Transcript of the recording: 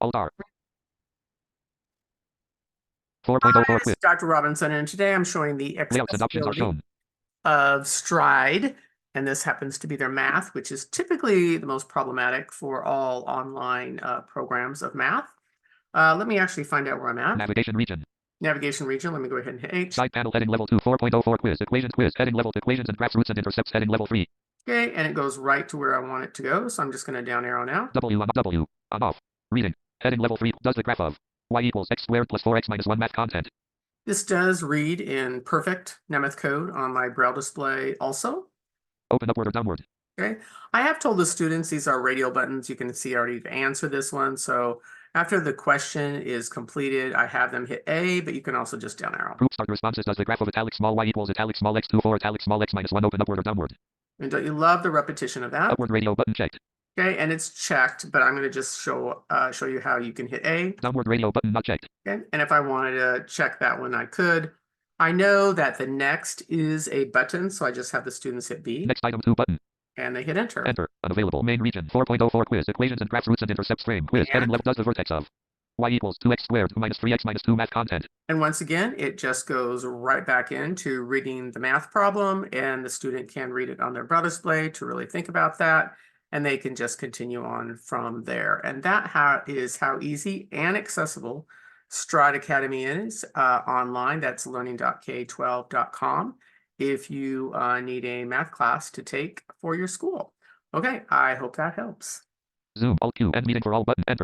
Alt-R. Hi, 4.04 this is quiz. Dr. Robinson, and today I'm showing the Layouts and options are accessibility shown. of Stride, and this happens to be their math, which is typically the most problematic for all online programs of math. Let me actually find out where I'm at. Navigation region. Navigation region, let me go ahead and hit H. Side panel heading level 2, 4.04 quiz. Equations quiz. Heading level equations and graphs roots and intercepts heading level 3. Okay, and it goes right to where I want it to go, so I'm just going to down arrow now. W on W. On off. Reading. Heading level 3. Does the graph of y equals x squared plus 4x minus 1 math content. This does read in perfect Nemeth code on my Braille display also. Open upward or downward. Okay, I have told the students these are radial buttons. You can see I already answered this one. So after the question is completed, I have them hit A, but you can also just down arrow. Group start responses. Does the graph of italic small y equals italic small x 2 4 italic small x minus 1 open upward or downward. And don't you love the repetition of that? Upward radio button checked. Okay, and it's checked, but I'm going to just show you how you can hit A. Downward radio button not checked. Okay, and if I wanted to check that one, I could. I know that the next is a button, so I just have the students hit B. Next item 2 button. And they hit enter. Enter. Unavailable. Main region. 4.04 quiz. Equations and graphs roots and intercepts frame. Quiz. Heading left. Does the vertex of y equals 2x squared minus 3x minus 2 math content. And once again, it just goes right back into reading the math problem, and the student can read it on their Braille display to really think about that, and they can just continue on from there. And that is how easy and accessible Stride Academy is online. That's learning.k12.com if you need a math class to take for your school. Okay, I hope that helps. Zoom. Alt Q. End meeting for all button. Enter.